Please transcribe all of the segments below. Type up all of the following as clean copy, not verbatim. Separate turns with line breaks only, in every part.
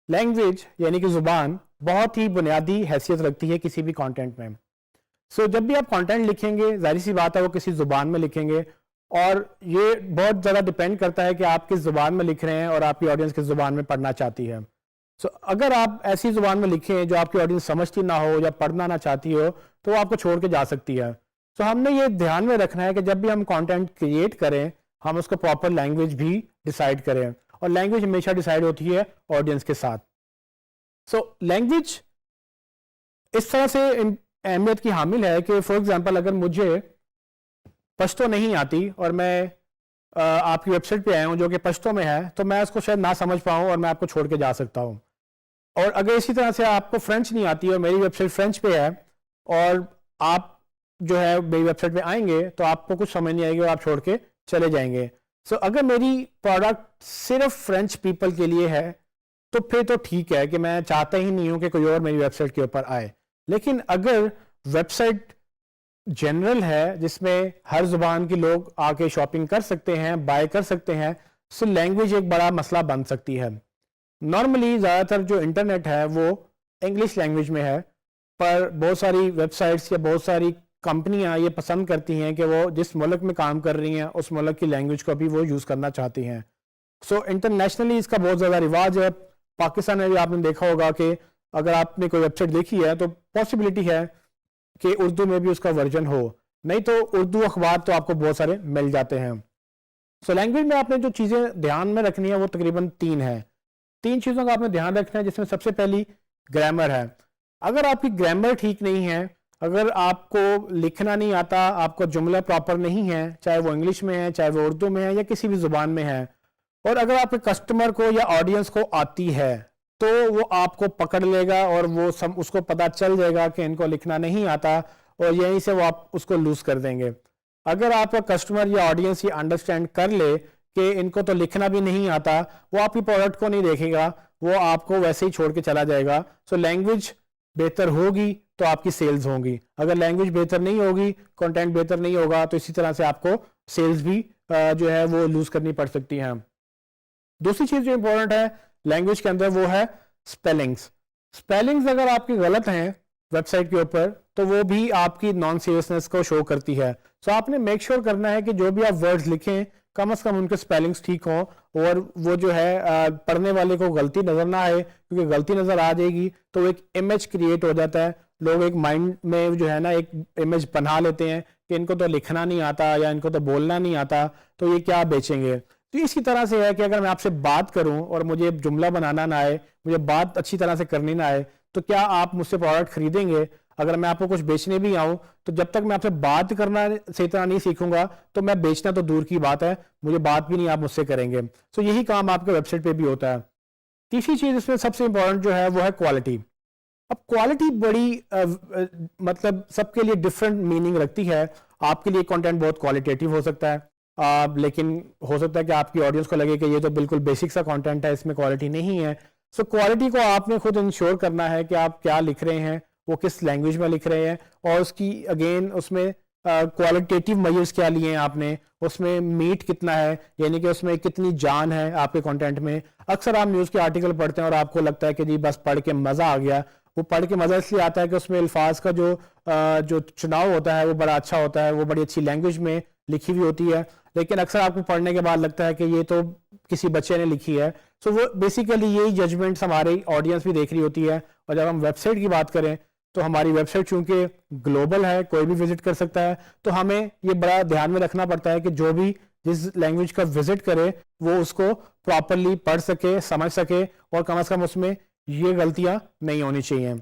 Language यानी कि ज़ुबान बहुत ही बुनियादी हैसियत रखती है किसी भी कंटेंट में। जब भी आप कंटेंट लिखेंगे, जाहिर सी बात है वो किसी ज़ुबान में लिखेंगे, और ये बहुत ज़्यादा डिपेंड करता है कि आप किस ज़ुबान में लिख रहे हैं और आपकी ऑडियंस किस ज़ुबान में पढ़ना चाहती है। अगर आप ऐसी ज़ुबान में लिखें जो आपकी ऑडियंस समझती ना हो या पढ़ना ना चाहती हो, तो वो आपको छोड़ के जा सकती है। हमने ये ध्यान में रखना है कि जब भी हम कंटेंट क्रिएट करें, हम उसको प्रॉपर लैंग्वेज भी डिसाइड करें, और लैंग्वेज हमेशा डिसाइड होती है ऑडियंस के साथ। लैंग्वेज इस तरह से अहमियत की हामिल है कि फॉर एग्जांपल अगर मुझे पश्तो नहीं आती और मैं आपकी वेबसाइट पे आया हूँ जो कि पश्तो में है, तो मैं उसको शायद ना समझ पाऊँ और मैं आपको छोड़ के जा सकता हूँ। और अगर इसी तरह से आपको फ्रेंच नहीं आती और मेरी वेबसाइट फ्रेंच पे है और आप जो है मेरी वेबसाइट पे आएंगे, तो आपको कुछ समझ नहीं आएगी और आप छोड़ के चले जाएंगे। अगर मेरी प्रोडक्ट सिर्फ फ्रेंच पीपल के लिए है, तो फिर तो ठीक है कि मैं चाहता ही नहीं हूं कि कोई और मेरी वेबसाइट के ऊपर आए। लेकिन अगर वेबसाइट जनरल है जिसमें हर जुबान के लोग आके शॉपिंग कर सकते हैं, बाय कर सकते हैं, सो लैंग्वेज एक बड़ा मसला बन सकती है। नॉर्मली ज़्यादातर जो इंटरनेट है वो इंग्लिश लैंग्वेज में है, पर बहुत सारी वेबसाइट्स या बहुत सारी कंपनियां ये पसंद करती हैं कि वो जिस मुल्क में काम कर रही हैं उस मुल्क की लैंग्वेज को भी वो यूज़ करना चाहती हैं। इंटरनेशनली इसका बहुत ज़्यादा रिवाज है। पाकिस्तान में भी आपने देखा होगा कि अगर आपने कोई वेबसाइट देखी है तो पॉसिबिलिटी है कि उर्दू में भी उसका वर्जन हो, नहीं तो उर्दू अखबार तो आपको बहुत सारे मिल जाते हैं। लैंग्वेज में आपने जो चीज़ें ध्यान में रखनी है वो तकरीबन 3 है। 3 चीज़ों का आपने ध्यान रखना है, जिसमें सबसे पहली ग्रामर है। अगर आपकी ग्रामर ठीक नहीं है, अगर आपको लिखना नहीं आता, आपका जुमला प्रॉपर नहीं है, चाहे वो इंग्लिश में है, चाहे वो उर्दू में है या किसी भी ज़ुबान में है, और अगर आपके कस्टमर को या ऑडियंस को आती है, तो वो आपको पकड़ लेगा और वो उसको पता चल जाएगा कि इनको लिखना नहीं आता, और यहीं से वो आप उसको लूज कर देंगे। अगर आपका कस्टमर या ऑडियंस ये अंडरस्टैंड कर ले कि इनको तो लिखना भी नहीं आता, वो आपकी प्रोडक्ट को नहीं देखेगा, वो आपको वैसे ही छोड़ के चला जाएगा। लैंग्वेज बेहतर होगी तो आपकी सेल्स होंगी। अगर लैंग्वेज बेहतर नहीं होगी, कंटेंट बेहतर नहीं होगा, तो इसी तरह से आपको सेल्स भी जो है वो लूज करनी पड़ सकती है। दूसरी चीज जो इंपॉर्टेंट है लैंग्वेज के अंदर वो है स्पेलिंग्स। स्पेलिंग्स अगर आपकी गलत हैं वेबसाइट के ऊपर, तो वो भी आपकी नॉन सीरियसनेस को शो करती है। आपने मेक श्योर करना है कि जो भी आप वर्ड्स लिखें, कम से कम उनके स्पेलिंग्स ठीक हों, और वो जो है पढ़ने वाले को गलती नजर ना आए, क्योंकि गलती नजर आ जाएगी तो एक इमेज क्रिएट हो जाता है। लोग एक माइंड में जो है ना एक इमेज बना लेते हैं कि इनको तो लिखना नहीं आता या इनको तो बोलना नहीं आता, तो ये क्या बेचेंगे। तो इसी तरह से है कि अगर मैं आपसे बात करूं और मुझे जुमला बनाना ना आए, मुझे बात अच्छी तरह से करनी ना आए, तो क्या आप मुझसे प्रोडक्ट खरीदेंगे। अगर मैं आपको कुछ बेचने भी आऊं, तो जब तक मैं आपसे बात करना सही तरह नहीं सीखूंगा, तो मैं बेचना तो दूर की बात है, मुझे बात भी नहीं आप मुझसे करेंगे। यही काम आपके वेबसाइट पे भी होता है। तीसरी चीज इसमें सबसे इंपॉर्टेंट जो है वो है क्वालिटी। अब क्वालिटी बड़ी मतलब सबके लिए डिफरेंट मीनिंग रखती है। आपके लिए कंटेंट बहुत क्वालिटेटिव हो सकता है, लेकिन हो सकता है कि आपकी ऑडियंस को लगे कि ये तो बिल्कुल बेसिक सा कंटेंट है, इसमें क्वालिटी नहीं है। क्वालिटी को आपने खुद इंश्योर करना है कि आप क्या लिख रहे हैं, वो किस लैंग्वेज में लिख रहे हैं, और उसकी अगेन उसमें क्वालिटेटिव मेजर्स क्या लिए हैं आपने, उसमें मीट कितना है, यानी कि उसमें कितनी जान है आपके कंटेंट में। अक्सर आप न्यूज़ के आर्टिकल पढ़ते हैं और आपको लगता है कि जी बस पढ़ के मज़ा आ गया। वो पढ़ के मज़ा इसलिए आता है कि उसमें अल्फाज का जो चुनाव होता है वो बड़ा अच्छा होता है, वो बड़ी अच्छी लैंग्वेज में लिखी हुई होती है। लेकिन अक्सर आपको पढ़ने के बाद लगता है कि ये तो किसी बच्चे ने लिखी है। वो बेसिकली यही जजमेंट्स हमारी ऑडियंस भी देख रही होती है। और जब हम वेबसाइट की बात करें, तो हमारी वेबसाइट चूंकि ग्लोबल है, कोई भी विजिट कर सकता है, तो हमें ये बड़ा ध्यान में रखना पड़ता है कि जो भी जिस लैंग्वेज का विजिट करे वो उसको प्रॉपरली पढ़ सके, समझ सके, और कम से कम उसमें ये गलतियां नहीं होनी चाहिए।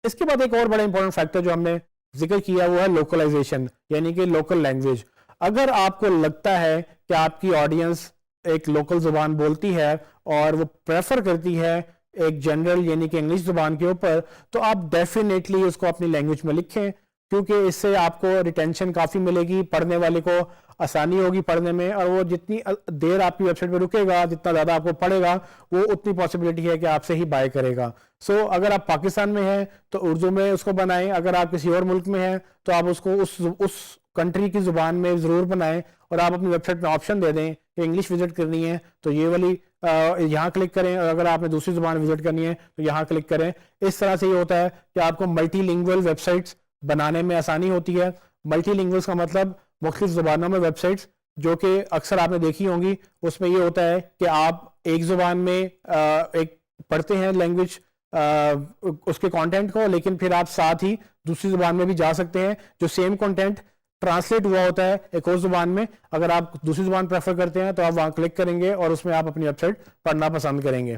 इसके बाद एक और बड़ा इंपॉर्टेंट फैक्टर जो हमने जिक्र किया वो है लोकलाइजेशन, यानी कि लोकल लैंग्वेज। अगर आपको लगता है कि आपकी ऑडियंस एक लोकल जुबान बोलती है और वो प्रेफर करती है एक जनरल यानी कि इंग्लिश जुबान के ऊपर, तो आप डेफिनेटली उसको अपनी लैंग्वेज में लिखें। क्योंकि इससे आपको रिटेंशन काफ़ी मिलेगी, पढ़ने वाले को आसानी होगी पढ़ने में, और वो जितनी देर आपकी वेबसाइट पे रुकेगा, जितना ज़्यादा आपको पढ़ेगा, वो उतनी पॉसिबिलिटी है कि आपसे ही बाय करेगा। सो अगर आप पाकिस्तान में हैं तो उर्दू में उसको बनाएं, अगर आप किसी और मुल्क में हैं तो आप उसको उस कंट्री की ज़ुबान में ज़रूर बनाएं, और आप अपनी वेबसाइट में ऑप्शन दे दें कि इंग्लिश विजिट करनी है तो ये वाली यहाँ क्लिक करें, और अगर आपने दूसरी ज़ुबान विजिट करनी है तो यहाँ क्लिक करें। इस तरह से ये होता है कि आपको मल्टीलिंगुअल वेबसाइट्स बनाने में आसानी होती है। मल्टीलिंगुअल का मतलब मुख्तलिफ ज़ुबानों में वेबसाइट्स, जो कि अक्सर आपने देखी होंगी। उसमें ये होता है कि आप एक ज़ुबान में एक पढ़ते हैं लैंग्वेज उसके कंटेंट को, लेकिन फिर आप साथ ही दूसरी ज़ुबान में भी जा सकते हैं, जो सेम कंटेंट ट्रांसलेट हुआ होता है एक और ज़ुबान में। अगर आप दूसरी ज़ुबान प्रेफर करते हैं तो आप वहाँ क्लिक करेंगे और उसमें आप अपनी वेबसाइट पढ़ना पसंद करेंगे।